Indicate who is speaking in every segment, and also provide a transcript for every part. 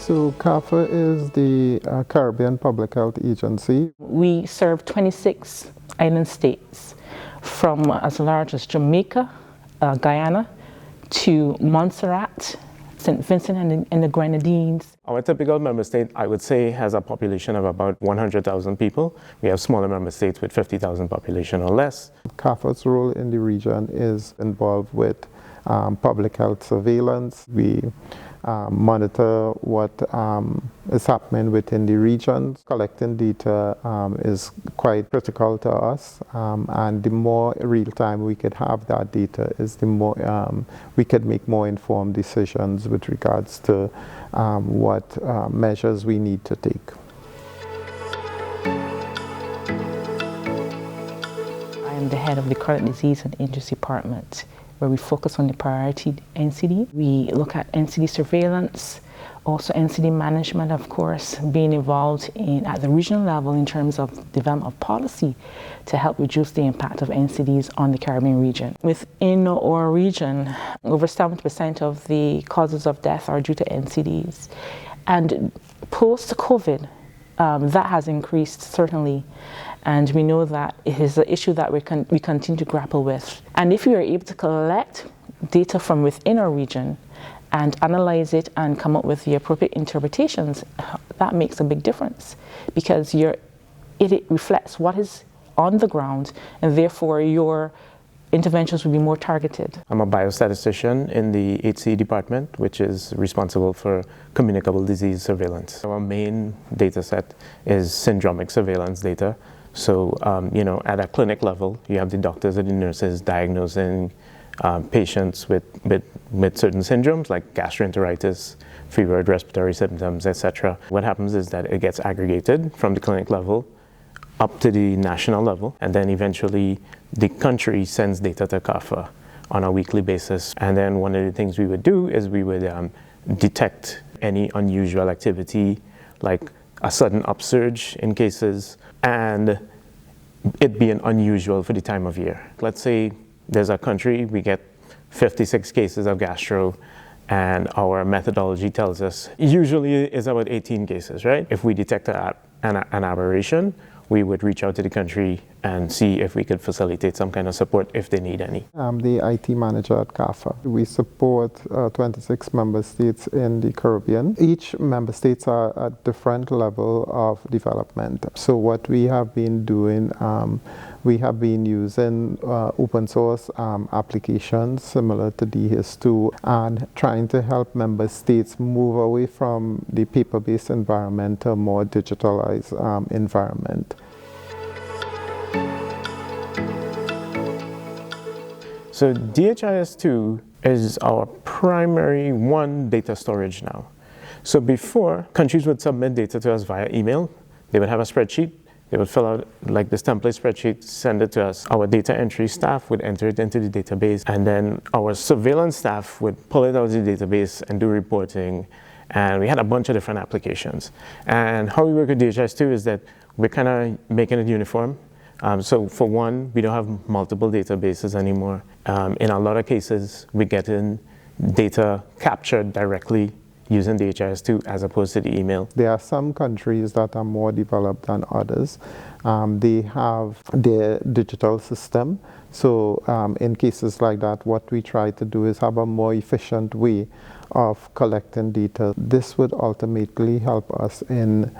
Speaker 1: So CARPHA is the Caribbean Public Health Agency.
Speaker 2: We serve 26 island states, from as large as Jamaica, Guyana, to Montserrat, St. Vincent and the Grenadines.
Speaker 3: Our typical member state, I would say, has a population of about 100,000 people. We have smaller member states with 50,000 population or less.
Speaker 1: CARPHA's role in the region is involved with public health surveillance. We monitor what is happening within the region. Collecting data is quite critical to us, and the more real time we could have that data is the more we could make more informed decisions with regards to what measures we need to take.
Speaker 2: I am the head of the Chronic Disease and Injuries Department, where we focus on the priority NCD. We look at NCD surveillance, also NCD management, of course, being involved at the regional level in terms of development of policy to help reduce the impact of NCDs on the Caribbean region. Within our region, over 70% of the causes of death are due to NCDs. And post-COVID, that has increased, certainly. And we know that it is an issue that we continue to grapple with. And if we are able to collect data from within our region and analyze it and come up with the appropriate interpretations, that makes a big difference, because it reflects what is on the ground, and therefore your interventions will be more targeted.
Speaker 3: I'm a biostatistician in the HC department, which is responsible for communicable disease surveillance. Our main data set is syndromic surveillance data. So, at a clinic level, you have the doctors and the nurses diagnosing patients with certain syndromes like gastroenteritis, fever, respiratory symptoms, etc. What happens is that it gets aggregated from the clinic level up to the national level, and then eventually the country sends data to CARPHA on a weekly basis. And then one of the things we would do is we would detect any unusual activity, like a sudden upsurge in cases, and it being unusual for the time of year. Let's say there's a country, we get 56 cases of gastro, and our methodology tells us usually it's about 18 cases, right? If we detect an aberration, we would reach out to the country and see if we could facilitate some kind of support if they need any.
Speaker 1: I'm the IT manager at CARPHA. We support 26 member states in the Caribbean. Each member states are at different level of development. So what we have been doing, we have been using open source applications similar to DHIS2 and trying to help member states move away from the paper-based environment to a more digitalized environment.
Speaker 3: So DHIS2 is our primary data storage now. So before, countries would submit data to us via email. They would have a spreadsheet. They would fill out like this template spreadsheet, send it to us. Our data entry staff would enter it into the database, and then our surveillance staff would pull it out of the database and do reporting. And we had a bunch of different applications. And how we work with DHIS2 is that we're kind of making it uniform. So for one, we don't have multiple databases anymore. In a lot of cases, we get in data captured directly using DHIS2 as opposed to the email.
Speaker 1: There are some countries that are more developed than others. They have their digital system. So in cases like that, what we try to do is have a more efficient way of collecting data. This would ultimately help us in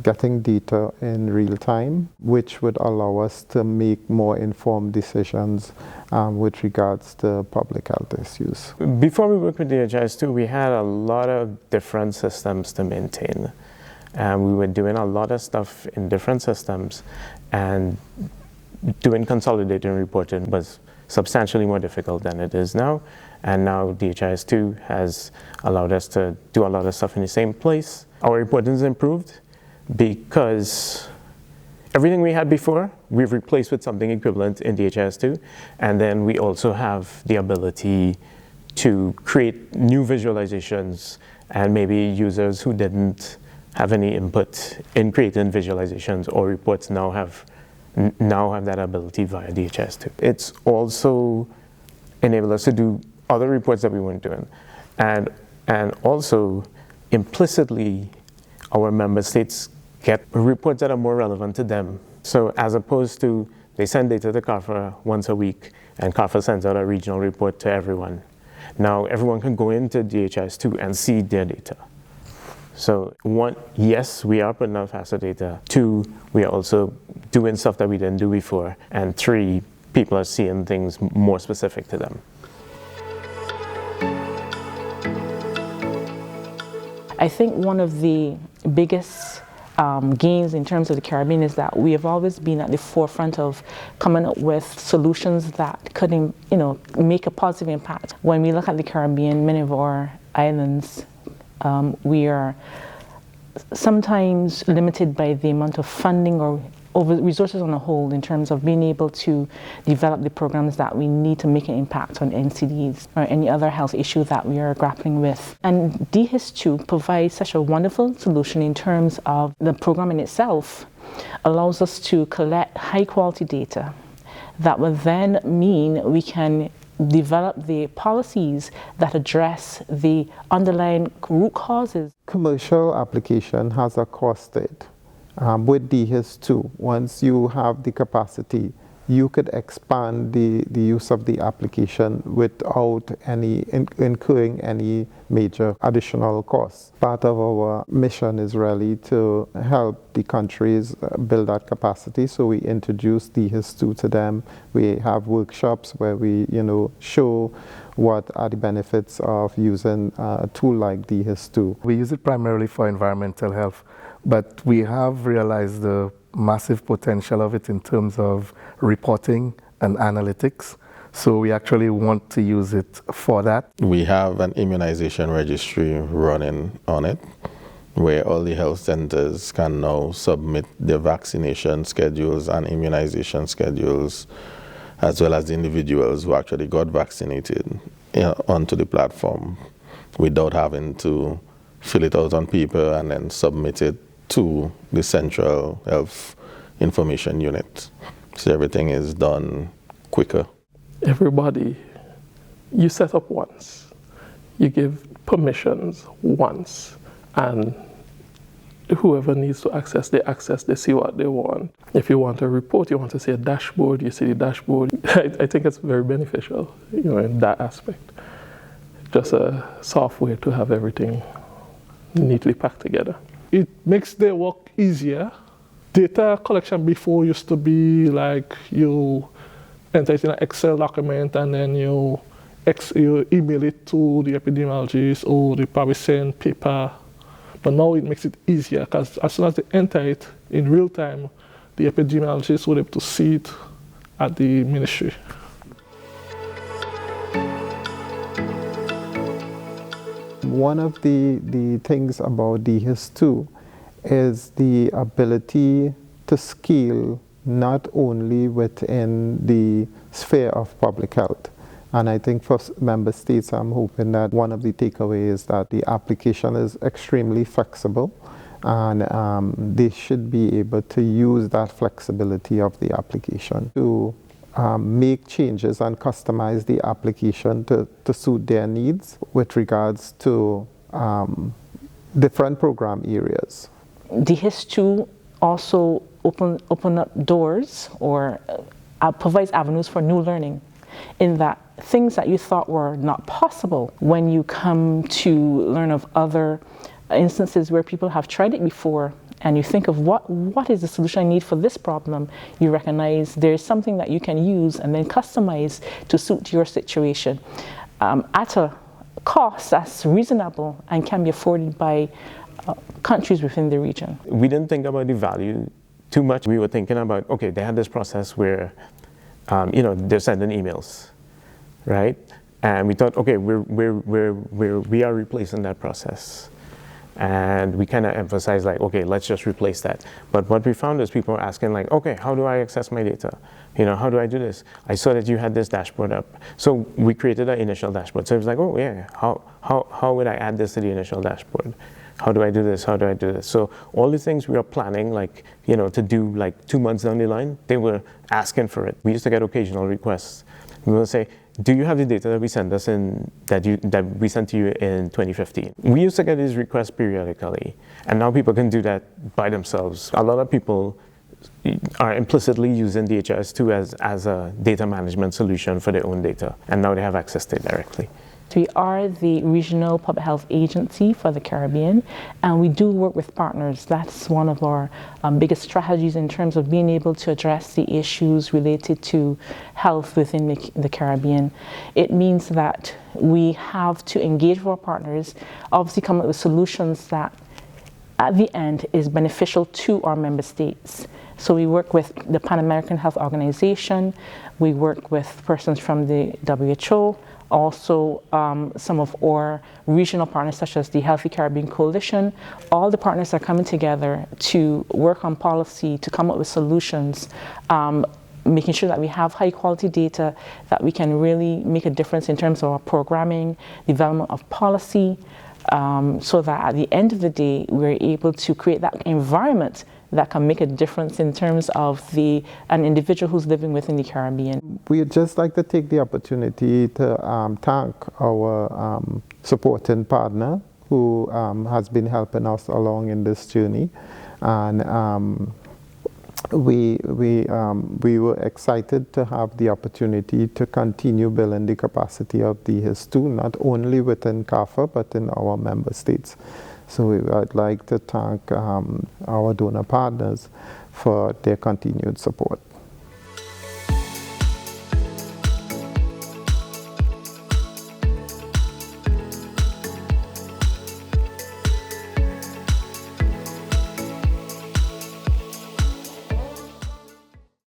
Speaker 1: getting data in real time, which would allow us to make more informed decisions with regards to public health issues.
Speaker 3: Before we worked with DHIS2, we had a lot of different systems to maintain. We were doing a lot of stuff in different systems, and doing consolidated reporting was substantially more difficult than it is now. And now DHIS2 has allowed us to do a lot of stuff in the same place. Our reporting has improved because everything we had before, we've replaced with something equivalent in DHIS2. And then we also have the ability to create new visualizations, and maybe users who didn't have any input in creating visualizations or reports now have that ability via DHIS2. It's also enabled us to do other reports that we weren't doing. And also, implicitly our member states get reports that are more relevant to them. So as opposed to they send data to CARPHA once a week and CARPHA sends out a regional report to everyone. Now everyone can go into DHIS2 and see their data. So one, yes, we are putting out faster data. Two, we are also doing stuff that we didn't do before. And three, people are seeing things more specific to them.
Speaker 2: I think one of the biggest gains in terms of the Caribbean is that we have always been at the forefront of coming up with solutions that could, make a positive impact. When we look at the Caribbean, many of our islands, we are sometimes limited by the amount of funding or resources on the whole in terms of being able to develop the programs that we need to make an impact on NCDs or any other health issue that we are grappling with. And DHIS2 provides such a wonderful solution in terms of the program in itself allows us to collect high quality data that will then mean we can develop the policies that address the underlying root causes.
Speaker 1: Commercial application has a cost to it. With DHIS2, once you have the capacity, you could expand the use of the application without incurring any major additional costs. Part of our mission is really to help the countries build that capacity, so we introduce DHIS2 to them. We have workshops where we show what are the benefits of using a tool like DHIS2.
Speaker 4: We use it primarily for environmental health, but we have realized the massive potential of it in terms of reporting and analytics. So we actually want to use it for that.
Speaker 5: We have an immunization registry running on it, where all the health centers can now submit their vaccination schedules and immunization schedules, as well as the individuals who actually got vaccinated, onto the platform without having to fill it out on paper and then submit it to the central health information unit. So everything is done quicker.
Speaker 6: Everybody, you set up once, you give permissions once, and whoever needs to access, they see what they want. If you want a report, you want to see a dashboard, you see the dashboard. I think it's very beneficial, in that aspect. Just a software to have everything neatly packed together.
Speaker 7: It makes their work easier. Data collection before used to be like you enter it in an Excel document and then you email it to the epidemiologist or they probably send paper. But now it makes it easier because as soon as they enter it in real time, the epidemiologist will be able to see it at the ministry.
Speaker 1: One of the things about DHIS2 is the ability to scale not only within the sphere of public health. And I think for member states, I'm hoping that one of the takeaways is that the application is extremely flexible, and they should be able to use that flexibility of the application to make changes and customize the application to suit their needs with regards to different program areas.
Speaker 2: DHIS2 also open up doors or provides avenues for new learning, in that things that you thought were not possible, when you come to learn of other instances where people have tried it before and you think of what is the solution I need for this problem, you recognize there's something that you can use and then customize to suit your situation at a cost that's reasonable and can be afforded by countries within the region.
Speaker 3: We didn't think about the value too much. We were thinking about, okay, they had this process where they're sending emails, right? And we thought, okay, we are replacing that process. And we kind of emphasized like, okay, let's just replace that. But what we found is people were asking like, okay, how do I access my data? How do I do this? I saw that you had this dashboard up. So we created an initial dashboard. So it was like, oh yeah, how would I add this to the initial dashboard? How do I do this? How do I do this? So all the things we were planning, like, to do like 2 months down the line, they were asking for it. We used to get occasional requests We will say, do you have the data that we sent us in that we sent to you in 2015? We used to get these requests periodically, and now people can do that by themselves. A lot of people are implicitly using DHIS2 as a data management solution for their own data, and now they have access to it directly.
Speaker 2: We are the regional public health agency for the Caribbean, and we do work with partners. That's one of our biggest strategies in terms of being able to address the issues related to health within the Caribbean. It means that we have to engage with our partners, obviously come up with solutions that at the end is beneficial to our member states. So we work with the Pan American Health Organization, we work with persons from the WHO, also some of our regional partners such as the Healthy Caribbean Coalition. All the partners are coming together to work on policy, to come up with solutions, making sure that we have high quality data, that we can really make a difference in terms of our programming, development of policy, so that at the end of the day, we're able to create that environment that can make a difference in terms of an individual who's living within the Caribbean.
Speaker 1: We'd just like to take the opportunity to thank our supporting partner who has been helping us along in this journey. And we were excited to have the opportunity to continue building the capacity of DHIS2, not only within CARPHA, but in our member states. So I'd like to thank our donor partners for their continued support.